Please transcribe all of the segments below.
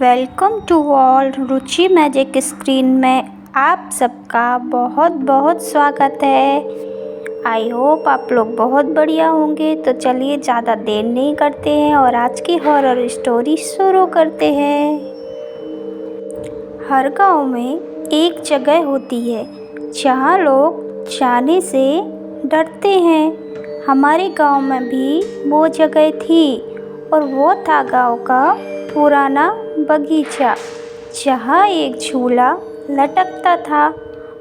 Welcome to all Ruchi magic screen में आप सबका बहुत बहुत स्वागत है। आई होप आप लोग बहुत बढ़िया होंगे। तो चलिए ज़्यादा देर नहीं करते हैं और आज की हॉरर स्टोरी शुरू करते हैं। हर गांव में एक जगह होती है जहां लोग जाने से डरते हैं। हमारे गांव में भी वो जगह थी और वो था गांव का पुराना बगीचा, जहाँ एक झूला लटकता था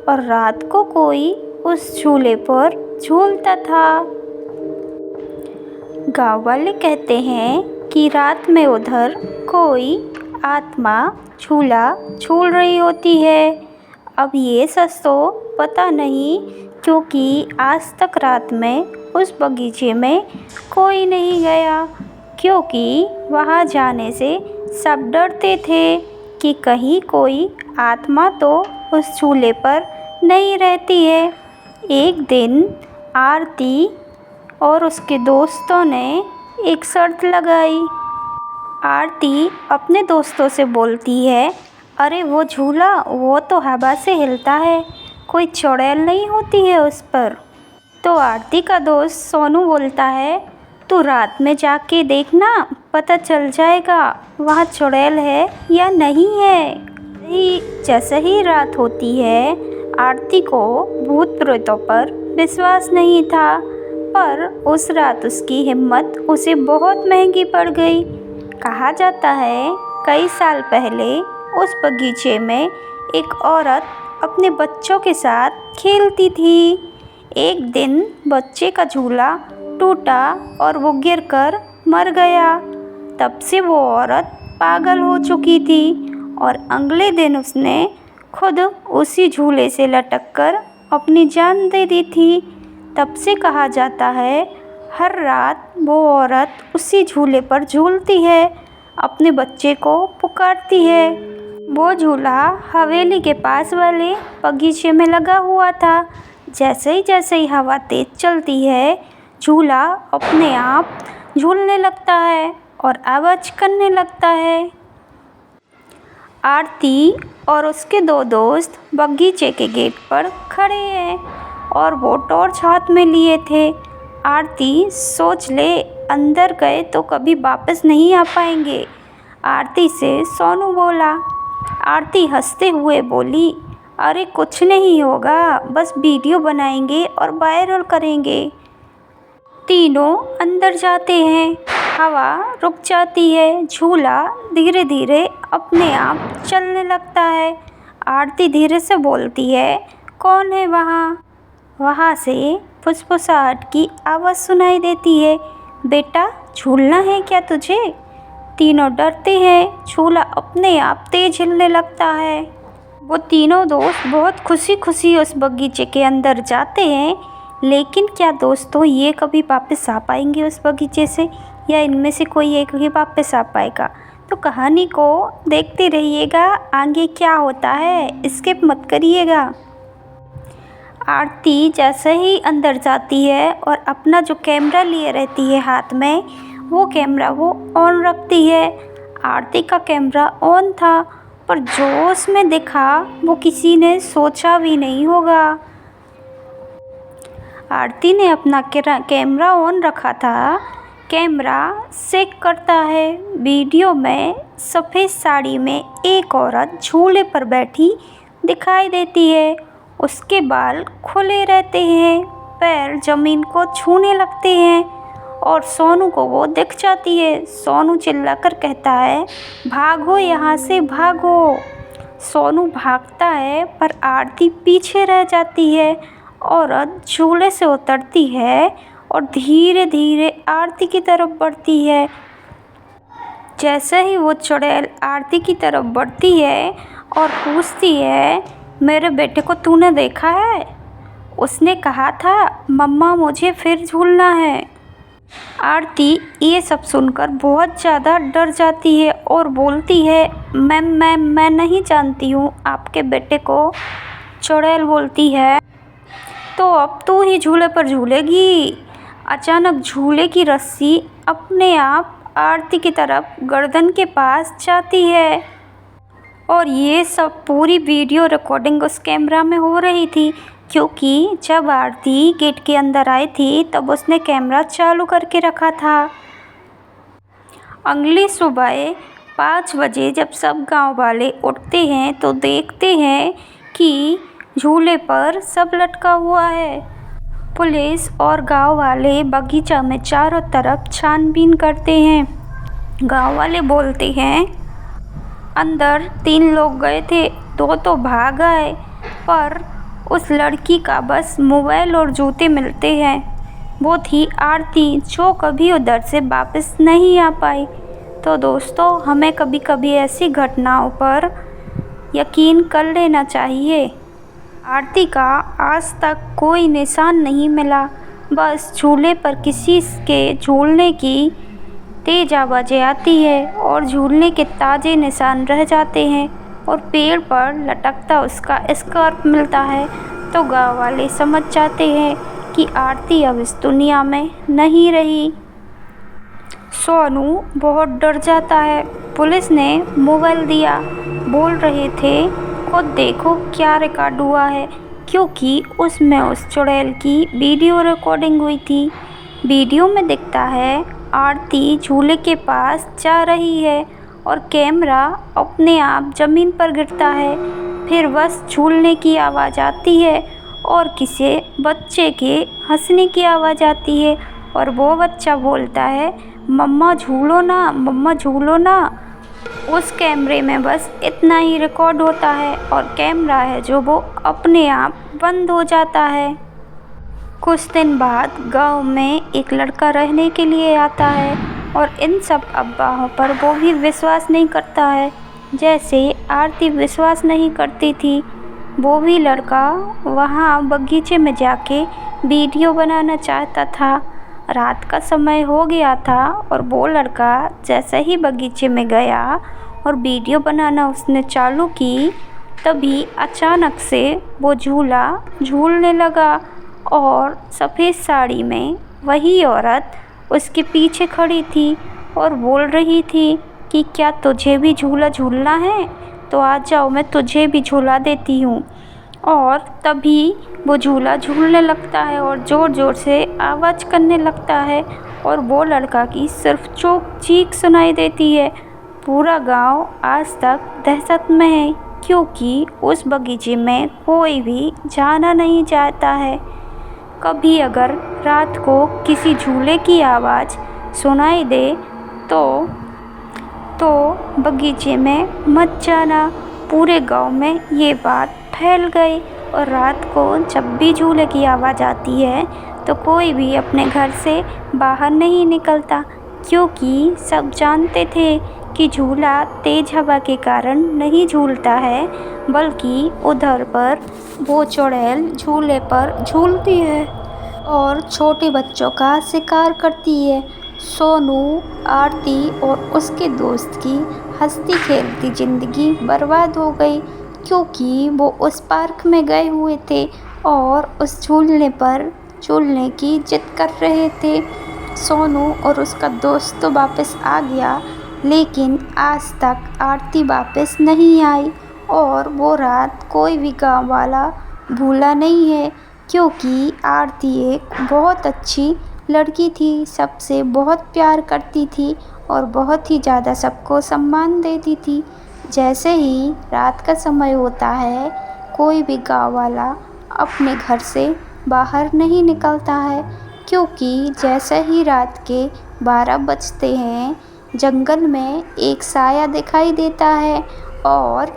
और रात को कोई उस झूले पर झूलता था। गाँव वाले कहते हैं कि रात में उधर कोई आत्मा झूला झूल रही होती है। अब ये सच तो पता नहीं, क्योंकि आज तक रात में उस बगीचे में कोई नहीं गया, क्योंकि वहाँ जाने से सब डरते थे कि कहीं कोई आत्मा तो उस झूले पर नहीं रहती है। एक दिन आरती और उसके दोस्तों ने एक शर्त लगाई। आरती अपने दोस्तों से बोलती है, अरे वो झूला वो तो हवा से हिलता है, कोई चुड़ैल नहीं होती है उस पर। तो आरती का दोस्त सोनू बोलता है, तू रात में जाके देखना, पता चल जाएगा वहाँ चुड़ैल है या नहीं है। जैसे ही रात होती है, आरती को भूत प्रेतों पर विश्वास नहीं था, पर उस रात उसकी हिम्मत उसे बहुत महंगी पड़ गई। कहा जाता है कई साल पहले उस बगीचे में एक औरत अपने बच्चों के साथ खेलती थी। एक दिन बच्चे का झूला टूटा और वो गिरकर मर गया। तब से वो औरत पागल हो चुकी थी और अगले दिन उसने खुद उसी झूले से लटककर अपनी जान दे दी थी। तब से कहा जाता है हर रात वो औरत उसी झूले पर झूलती है, अपने बच्चे को पुकारती है। वो झूला हवेली के पास वाले बगीचे में लगा हुआ था। जैसे ही हवा तेज चलती है, झूला अपने आप झूलने लगता है और आवाज़ करने लगता है। आरती और उसके दो दोस्त बगीचे के गेट पर खड़े हैं और वो टॉर्च हाथ में लिए थे। आरती सोच ले, अंदर गए तो कभी वापस नहीं आ पाएंगे। आरती से सोनू बोला। आरती हंसते हुए बोली, अरे कुछ नहीं होगा, बस वीडियो बनाएंगे और वायरल करेंगे। तीनों अंदर जाते हैं, हवा रुक जाती है, झूला धीरे धीरे अपने आप चलने लगता है। आरती धीरे से बोलती है, कौन है वहाँ? वहाँ से फुसफुसाहट की आवाज़ सुनाई देती है, बेटा झूलना है क्या तुझे? तीनों डरते हैं, झूला अपने आप तेज हिलने लगता है। वो तीनों दोस्त बहुत खुशी खुशी उस बगीचे के अंदर जाते हैं, लेकिन क्या दोस्तों ये कभी वापस आ पाएंगे उस बगीचे से, या इनमें से कोई एक ही वापस आ पाएगा? तो कहानी को देखते रहिएगा, आगे क्या होता है स्किप मत करिएगा। आरती जैसे ही अंदर जाती है और अपना जो कैमरा लिए रहती है हाथ में, वो कैमरा वो ऑन रखती है। आरती का कैमरा ऑन था, पर जो उसमें दिखा वो किसी ने सोचा भी नहीं होगा। आरती ने अपना कैमरा ऑन रखा था, कैमरा चेक करता है। वीडियो में सफ़ेद साड़ी में एक औरत झूले पर बैठी दिखाई देती है। उसके बाल खुले रहते हैं, पैर ज़मीन को छूने लगते हैं और सोनू को वो दिख जाती है। सोनू चिल्लाकर कहता है, भागो यहाँ से भागो। सोनू भागता है, पर आरती पीछे रह जाती है। औरत झूले से उतरती है और धीरे धीरे आरती की तरफ बढ़ती है। जैसे ही वो चुड़ैल आरती की तरफ बढ़ती है और पूछती है, मेरे बेटे को तूने देखा है? उसने कहा था मम्मा मुझे फिर झूलना है। आरती ये सब सुनकर बहुत ज़्यादा डर जाती है और बोलती है, मैं नहीं जानती हूँ आपके बेटे को। चुड़ैल बोलती है, तो अब तू ही झूले पर झूलेगी। अचानक झूले की रस्सी अपने आप आरती की तरफ गर्दन के पास जाती है। और ये सब पूरी वीडियो रिकॉर्डिंग उस कैमरा में हो रही थी, क्योंकि जब आरती गेट के अंदर आई थी तब उसने कैमरा चालू करके रखा था। अगली सुबह 5 बजे जब सब गांव वाले उठते हैं तो देखते हैं कि झूले पर सब लटका हुआ है। पुलिस और गांव वाले बगीचा में चारों तरफ छानबीन करते हैं। गांव वाले बोलते हैं अंदर 3 लोग गए थे, 2 तो भाग आए, पर उस लड़की का बस मोबाइल और जूते मिलते हैं। वो थी आरती, जो कभी उधर से वापस नहीं आ पाई। तो दोस्तों, हमें कभी कभी ऐसी घटनाओं पर यकीन कर लेना चाहिए। आरती का आज तक कोई निशान नहीं मिला। बस झूले पर किसी के झूलने की तेज आवाज़ें आती है और झूलने के ताज़े निशान रह जाते हैं और पेड़ पर लटकता उसका स्कार्फ मिलता है। तो गाँव वाले समझ जाते हैं कि आरती अब इस दुनिया में नहीं रही। सोनू बहुत डर जाता है। पुलिस ने मोबाइल दिया, बोल रहे थे खुद देखो क्या रिकॉर्ड हुआ है, क्योंकि उसमें उस चुड़ैल की वीडियो रिकॉर्डिंग हुई थी। वीडियो में दिखता है आरती झूले के पास जा रही है और कैमरा अपने आप ज़मीन पर गिरता है। फिर बस झूलने की आवाज़ आती है और किसी बच्चे के हंसने की आवाज़ आती है और वो बच्चा बोलता है मम्मा झूलो ना, मम्मा झूलो ना। उस कैमरे में बस इतना ही रिकॉर्ड होता है और कैमरा है जो वो अपने आप बंद हो जाता है। कुछ दिन बाद गांव में एक लड़का रहने के लिए आता है और इन सब अफवाहों पर वो भी विश्वास नहीं करता है, जैसे आरती विश्वास नहीं करती थी। वो भी लड़का वहाँ बगीचे में जाके वीडियो बनाना चाहता था। रात का समय हो गया था और वो लड़का जैसे ही बगीचे में गया और वीडियो बनाना उसने चालू की, तभी अचानक से वो झूला झूलने लगा और सफ़ेद साड़ी में वही औरत उसके पीछे खड़ी थी और बोल रही थी कि क्या तुझे भी झूला झूलना है, तो आ जाओ, मैं तुझे भी झूला देती हूँ। और तभी वो झूला झूलने लगता है और ज़ोर ज़ोर से आवाज़ करने लगता है और वो लड़का की सिर्फ चीख सुनाई देती है। पूरा गांव आज तक दहशत में है, क्योंकि उस बगीचे में कोई भी जाना नहीं चाहता है। कभी अगर रात को किसी झूले की आवाज़ सुनाई दे तो बगीचे में मत जाना। पूरे गांव में ये बात फैल गई और रात को जब भी झूले की आवाज़ आती है तो कोई भी अपने घर से बाहर नहीं निकलता, क्योंकि सब जानते थे कि झूला तेज़ हवा के कारण नहीं झूलता है, बल्कि उधर पर वो चुड़ैल झूले पर झूलती है और छोटे बच्चों का शिकार करती है। सोनू, आरती और उसके दोस्त की हंसती खेलती ज़िंदगी बर्बाद हो गई, क्योंकि वो उस पार्क में गए हुए थे और उस झूलने पर झूलने की जिद कर रहे थे। सोनू और उसका दोस्त तो वापस आ गया, लेकिन आज तक आरती वापस नहीं आई और वो रात कोई भी गाँव वाला भूला नहीं है, क्योंकि आरती एक बहुत अच्छी लड़की थी, सबसे बहुत प्यार करती थी और बहुत ही ज़्यादा सबको सम्मान देती थी। जैसे ही रात का समय होता है, कोई भी गाँव वाला अपने घर से बाहर नहीं निकलता है, क्योंकि जैसे ही रात के 12 बजते हैं, जंगल में एक साया दिखाई देता है और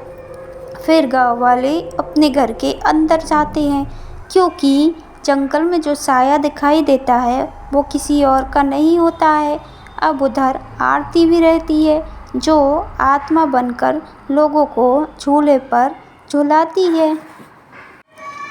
फिर गाँव वाले अपने घर के अंदर जाते हैं, क्योंकि जंगल में जो साया दिखाई देता है वो किसी और का नहीं होता है। अब उधर आरती भी रहती है, जो आत्मा बनकर लोगों को झूले पर झुलाती है।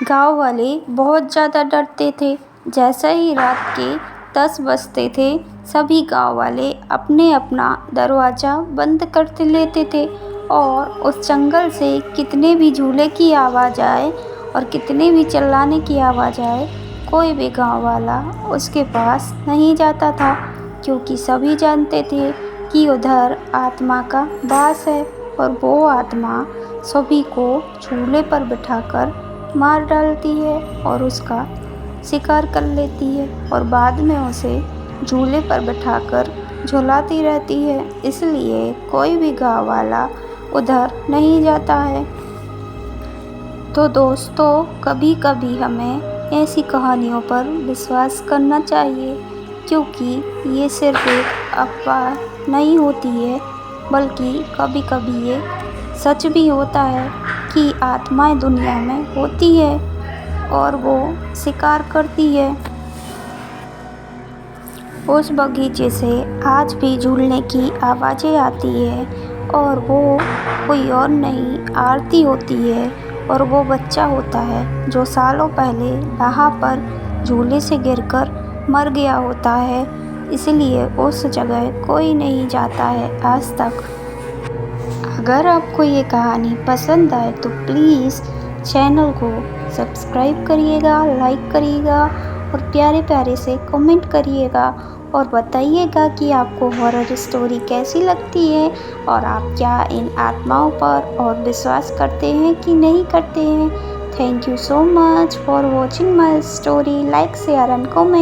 गांव वाले बहुत ज़्यादा डरते थे। जैसे ही रात के 10 बजते थे, सभी गांव वाले अपने अपना दरवाज़ा बंद कर लेते थे और उस जंगल से कितने भी झूले की आवाज़ आए और कितने भी चिल्लाने की आवाज़ आए, कोई भी गांव वाला उसके पास नहीं जाता था। क्योंकि सभी जानते थे कि उधर आत्मा का वास है और वो आत्मा सभी को झूले पर बिठाकर मार डालती है और उसका शिकार कर लेती है और बाद में उसे झूले पर बिठाकर झुलाती रहती है। इसलिए कोई भी गाँव वाला उधर नहीं जाता है। तो दोस्तों, कभी कभी हमें ऐसी कहानियों पर विश्वास करना चाहिए, क्योंकि ये सिर्फ एक अफवाह नहीं होती है, बल्कि कभी कभी ये सच भी होता है कि आत्माएं दुनिया में होती है और वो शिकार करती है। उस बगीचे से आज भी झूलने की आवाज़ें आती है और वो कोई और नहीं, आरती होती है और वो बच्चा होता है जो सालों पहले यहाँ पर झूले से गिरकर मर गया होता है। इसलिए उस जगह कोई नहीं जाता है आज तक। अगर आपको ये कहानी पसंद आए तो प्लीज़ चैनल को सब्सक्राइब करिएगा, लाइक करिएगा और प्यारे प्यारे से कमेंट करिएगा और बताइएगा कि आपको हॉरर स्टोरी कैसी लगती है और आप क्या इन आत्माओं पर और विश्वास करते हैं कि नहीं करते हैं। Thank you so much for watching my story. Like, share and comment.